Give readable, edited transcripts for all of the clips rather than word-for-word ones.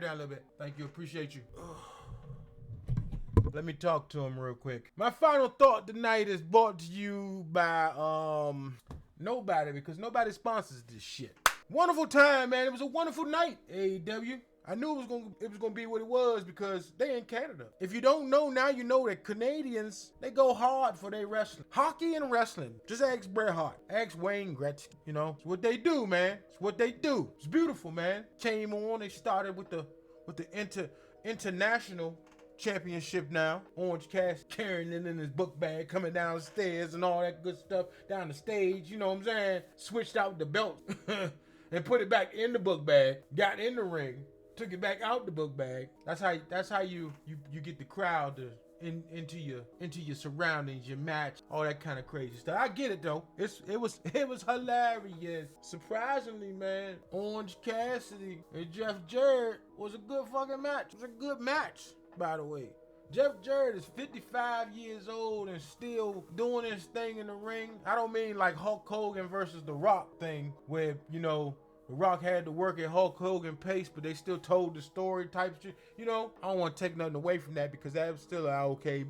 down a little bit. Thank you. Appreciate you. Let me talk to him real quick. My final thought tonight is brought to you by nobody, because nobody sponsors this shit. Wonderful time, man. It was a wonderful night, AEW. I knew it was gonna be what it was because they in Canada. If you don't know, now you know that Canadians, they go hard for their wrestling. Hockey and wrestling. Just ask Bret Hart. Ask Wayne Gretzky. You know, it's what they do, man. It's what they do. It's beautiful, man. Came on, they started with the international championship now. Orange Cassidy carrying it in his book bag, coming downstairs and all that good stuff down the stage. You know what I'm saying? Switched out the belt and put it back in the book bag. Got in the ring. Took it back out the book bag. That's how you get the crowd to into your surroundings, your match, all that kind of crazy stuff. I get it though. It was hilarious. Surprisingly, man, Orange Cassidy and Jeff Jarrett was a good fucking match. It was a good match, by the way. Jeff Jarrett is 55 years old and still doing his thing in the ring. I don't mean like Hulk Hogan versus The Rock thing where, you know, The Rock had to work at Hulk Hogan pace, but they still told the story type shit. You know, I don't want to take nothing away from that because that was still an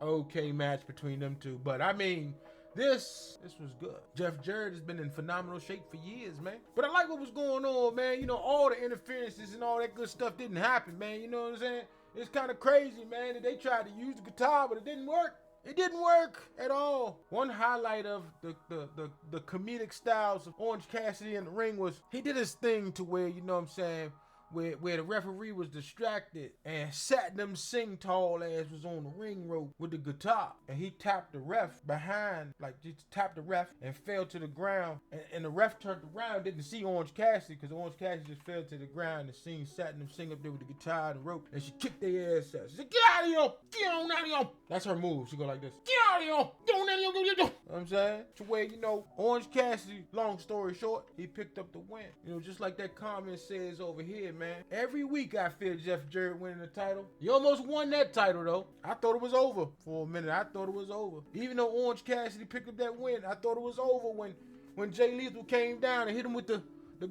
okay match between them two. But I mean, this was good. Jeff Jarrett has been in phenomenal shape for years, man. But I like what was going on, man. You know, all the interferences and all that good stuff didn't happen, man. You know what I'm saying? It's kind of crazy, man, that they tried to use the guitar, but it didn't work. It didn't work at all. One highlight of the comedic styles of Orange Cassidy in the ring was he did his thing to where, you know what I'm saying, where the referee was distracted and Satnam Singh tall ass was on the ring rope with the guitar and he tapped the ref behind, like just tapped the ref and fell to the ground and the ref turned around, didn't see Orange Cassidy because Orange Cassidy just fell to the ground and seen Satnam Singh up there with the guitar and the rope and she kicked their ass out. She said, "Get out of here! Get on out of here!" That's her move. She go like this. "Get out of here! Get on out of here! You know what I'm saying? To where, you know, Orange Cassidy, long story short, he picked up the win. You know, just like that comment says over here, man. Every week I feel Jeff Jarrett winning the title. He almost won that title though. I thought it was over for a minute. I thought it was over. Even though Orange Cassidy picked up that win, I thought it was over when Jay Lethal came down and hit him with the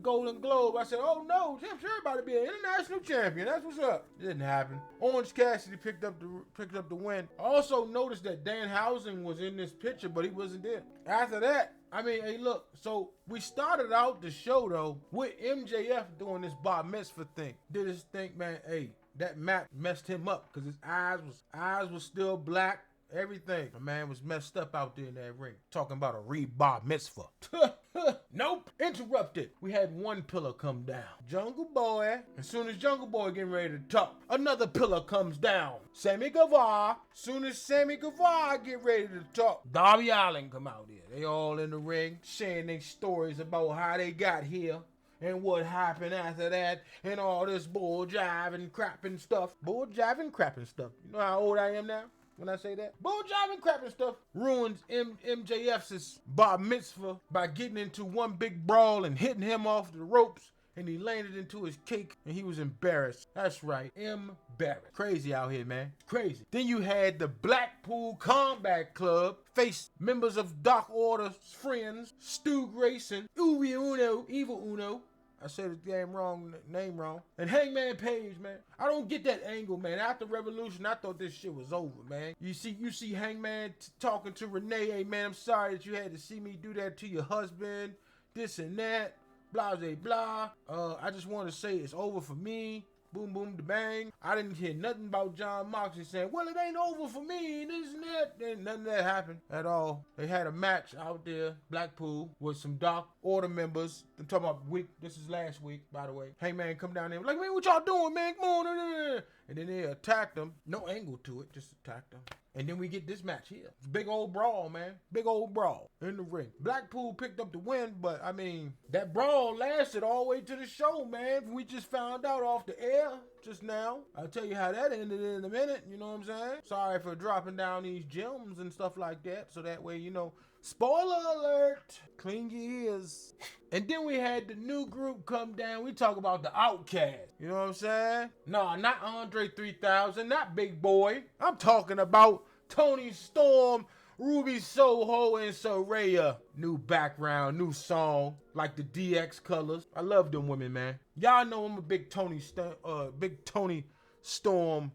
Golden Globe. I said, oh no, Jeff Jarrett about to be an international champion. That's what's up. It didn't happen. Orange Cassidy picked up the win. I also noticed that Danhausen was in this picture, but he wasn't there. After that, I mean, hey, look, so we started out the show, though, with MJF doing this bar mitzvah thing. Did his thing, man, hey, that match messed him up because his eyes was still black, everything. The man was messed up out there in that ring, talking about a bar mitzvah. Nope, interrupted. We had one pillar come down. Jungle Boy. As soon as Jungle Boy getting ready to talk, another pillar comes down. Sammy Guevara. Soon as Sammy Guevara get ready to talk, Darby Allin come out here. They all in the ring, sharing their stories about how they got here and what happened after that and all this bull jive and crap and stuff. Bull jive and crap and stuff. You know how old I am now? When I say that, bull jive and crap and stuff ruins MJF's bar mitzvah by getting into one big brawl and hitting him off the ropes, and he landed into his cake and he was embarrassed. That's right, embarrassed. Crazy out here, man. Crazy. Then you had the Blackpool Combat Club face members of Dark Order's friends, Stu Grayson, Uwe Uno, Evil Uno. I said his name wrong, and Hangman Page, man. I don't get that angle, man. After Revolution, I thought this shit was over, man. You see Hangman talking to Renee, hey, man, I'm sorry that you had to see me do that to your husband, this and that, blah, blah, blah. I just want to say it's over for me. Boom, boom, da bang. I didn't hear nothing about John Moxley saying, well, it ain't over for me, and this and that. Then none of that happened at all. They had a match out there, Blackpool, with some Dark Order members. I'm talking about this is last week, by the way. Hangman come down there, like, man, what y'all doing, man? Come on. And then they attacked them. No angle to it, just attacked them. And then we get this match here. It's a big old brawl, man. Big old brawl in the ring. Blackpool picked up the win, but, I mean, that brawl lasted all the way to the show, man. We just found out off the air just now. I'll tell you how that ended in a minute, you know what I'm saying? Sorry for dropping down these gems and stuff like that, so that way, you know, spoiler alert, clean your ears. And then we had the new group come down. We talk about the Outcast. You know what I'm saying? No, not Andre 3000, not Big Boy. I'm talking about Tony Storm, Ruby Soho and Soraya. New background, new song, like the DX colors. I love them women, man. Y'all know I'm a big Tony Storm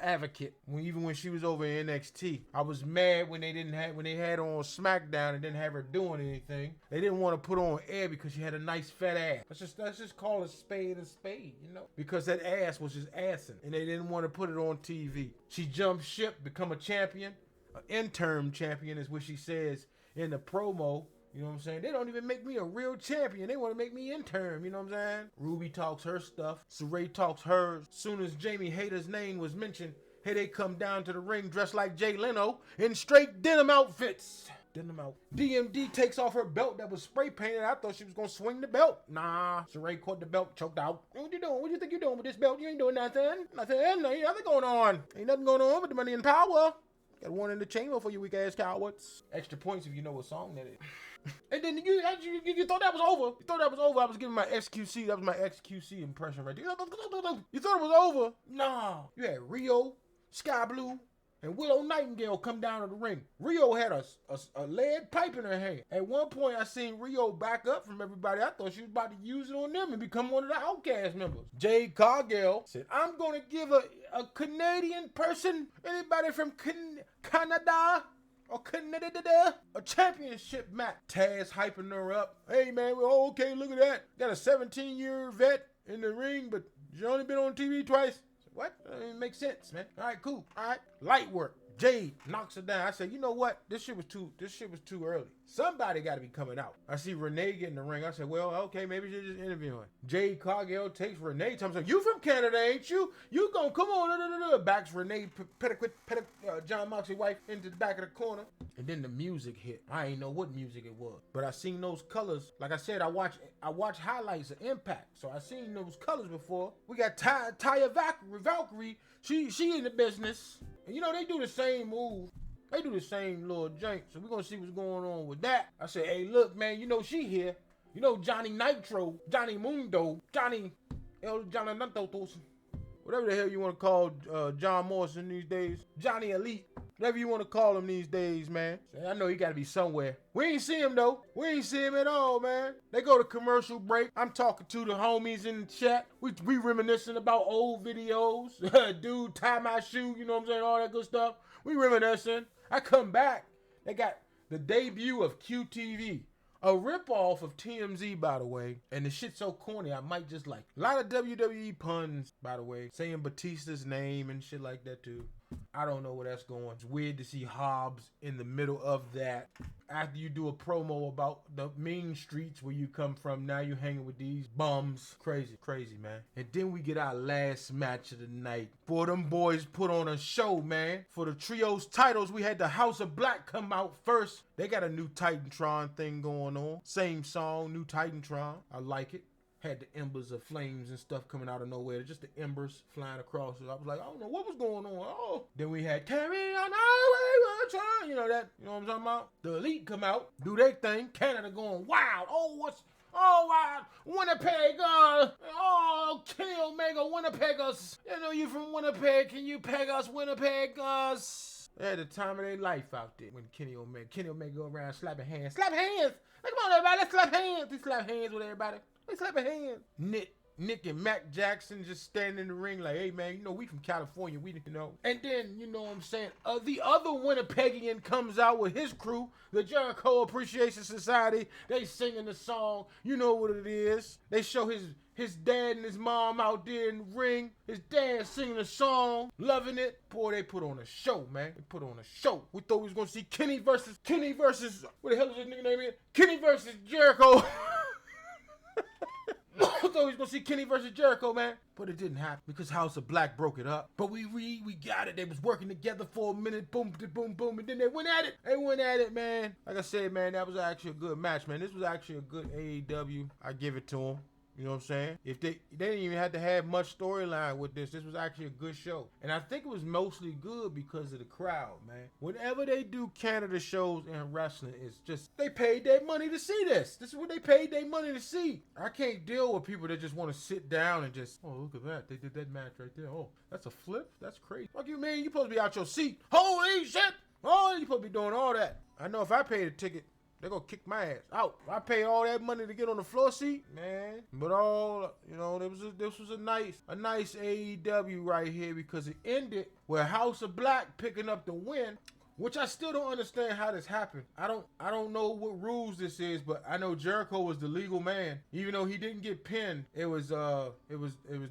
advocate. Even when she was over in NXT, I was mad when they had her on SmackDown and didn't have her doing anything. They didn't want to put her on air because she had a nice fat ass. Let's just call a spade, you know, because that ass was just assing, and they didn't want to put it on TV. She jumped ship, become a champion, an interim champion is what she says in the promo. You know what I'm saying? They don't even make me a real champion. They want to make me interim. You know what I'm saying? Ruby talks her stuff. Saray talks hers. Soon as Jamie Hayter's name was mentioned, here they come down to the ring dressed like Jay Leno in straight denim outfits. Denim out. DMD takes off her belt that was spray painted. I thought she was going to swing the belt. Nah. Saray caught the belt, choked out. What you doing? What you think you're doing with this belt? You ain't doing nothing. Nothing. Ain't nothing going on. Ain't nothing going on with the money and power. Got one in the chamber for you weak ass cowards. Extra points if you know what song that is. And then you thought that was over. You thought that was over. I was giving my XQC. That was my XQC impression right there. You thought it was over? Nah. You had Rio, Sky Blue, and Willow Nightingale come down to the ring. Rio had a lead pipe in her hand. At one point, I seen Rio back up from everybody. I thought she was about to use it on them and become one of the Outcast members. Jade Cargill said, I'm going to give a Canadian person, anybody from Canada, or Canada, a championship match. Taz hyping her up. Hey, man, we're okay, look at that. Got a 17-year vet in the ring, but she's only been on TV twice. What? It makes sense, man. All right, cool. All right. Light work. Jade knocks her down. I said, you know what? This shit was too early. Somebody got to be coming out. I see Renee get in the ring. I said, well, okay, maybe she's just interviewing. Jade Cargill takes Renee. Tells her, you from Canada, ain't you? You gonna come on. Backs Renee John Moxley's wife into the back of the corner. And then the music hit. I ain't know what music it was, but I seen those colors. Like I said, I watch highlights of Impact, so I seen those colors before. We got Taya Valkyrie. She in the business. And you know, they do the same move. They do the same little jank. So we're going to see what's going on with that. I said, hey, look, man, you know she here. You know Johnny Nitro, Johnny Mundo, Johnny Nantotos. Whatever the hell you want to call John Morrison these days. Johnny Elite. Whatever you want to call him these days, man. So I know he got to be somewhere. We ain't see him, though. We ain't see him at all, man. They go to commercial break. I'm talking to the homies in the chat. We reminiscing about old videos. Dude, tie my shoe, you know what I'm saying? All that good stuff. We reminiscing. I come back. They got the debut of QTV. A ripoff of TMZ, by the way. And the shit's so corny, I might just like. A lot of WWE puns, by the way. Saying Batista's name and shit like that, too. I don't know where that's going. It's weird to see Hobbs in the middle of that. After you do a promo about the mean streets where you come from, now you hanging with these bums. Crazy, man. And then we get our last match of the night. Boy, them boys put on a show, man. For the trios titles, we had the House of Black come out first. They got a new Titantron thing going on. Same song, new Titantron. I like it. Had the embers of flames and stuff coming out of nowhere. Just the embers flying across it. I was like, I don't know what was going on. Oh. Then we had Carry On Our Way. You know that? You know what I'm talking about? The Elite come out, do their thing. Canada going wild. Wild. Winnipeg. Kenny Omega, Winnipeggers. You know you from Winnipeg. Can you peg us, Winnipeggers? They had the time of their life out there when Kenny Omega go around slapping hands. Slap hands. Like, come on, everybody. Let's slap hands. They slap hands with everybody. They slapping hands. Nick and Mac Jackson just standing in the ring like, hey, man, you know, we from California. We didn't know. And then, you know what I'm saying, the other Winnipeggian comes out with his crew, the Jericho Appreciation Society. They singing the song. You know what it is. They show his dad and his mom out there in the ring. His dad singing a song, loving it. Boy, they put on a show, man. They put on a show. We thought we was going to see Kenny versus, what the hell is his nigga name again? Kenny versus Jericho. I thought we was gonna see Kenny versus Jericho, man. But it didn't happen because House of Black broke it up. But we got it. They was working together for a minute. Boom, boom, boom. And then they went at it. Man. Like I said, man, that was actually a good match, man. This was actually a good AEW. I give it to them. You know what I'm saying? If they didn't even have to have much storyline with this. This was actually a good show. And I think it was mostly good because of the crowd, man. Whenever they do Canada shows in wrestling, it's just, they paid their money to see this. This is what they paid their money to see. I can't deal with people that just want to sit down and just, oh, look at that. They did that match right there. Oh, that's a flip? That's crazy. Fuck you, man. You supposed to be out your seat. Holy shit. Oh, you supposed to be doing all that. I know if I paid a ticket, they're gonna kick my ass out. If I pay all that money to get on the floor seat, man. But this was a nice AEW right here because it ended with House of Black picking up the win, which I still don't understand how this happened. I don't know what rules this is, but I know Jericho was the legal man, even though he didn't get pinned. It was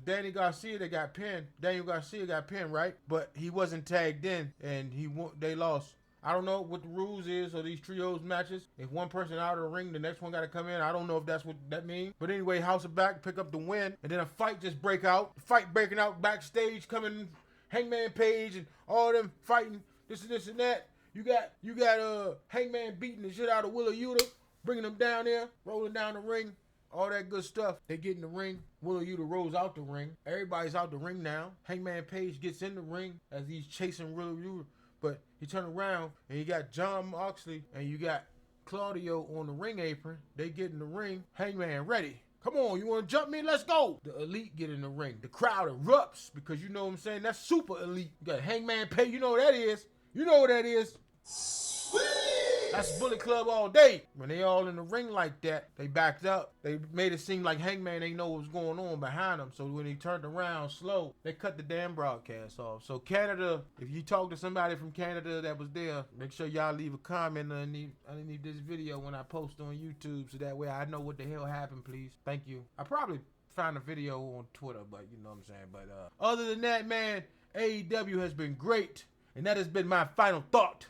Danny Garcia that got pinned. Daniel Garcia got pinned, right? But he wasn't tagged in, and they lost. I don't know what the rules is of these trios matches. If one person out of the ring, the next one got to come in. I don't know if that's what that means. But anyway, House of Black pick up the win, and then a fight just break out. Fight breaking out backstage, coming Hangman Page and all them fighting this and that. You got Hangman beating the shit out of Willa Yuta, bringing him down there, rolling down the ring. All that good stuff. They get in the ring. Willa Yuta rolls out the ring. Everybody's out the ring now. Hangman Page gets in the ring as he's chasing Willa Yuta. But he turned around and you got John Moxley and you got Claudio on the ring apron. They get in the ring. Hangman ready. Come on, you want to jump me? Let's go. The Elite get in the ring. The crowd erupts because you know what I'm saying? That's super elite. You got Hangman Page. You know what that is. You know what that is. That's Bullet Club all day. When they all in the ring like that, they backed up. They made it seem like Hangman ain't know what was going on behind them. So when he turned around slow, they cut the damn broadcast off. So Canada, if you talk to somebody from Canada that was there, make sure y'all leave a comment underneath this video when I post on YouTube, so that way I know what the hell happened, please. Thank you. I probably found a video on Twitter, but you know what I'm saying. But other than that, man, AEW has been great. And that has been my final thought.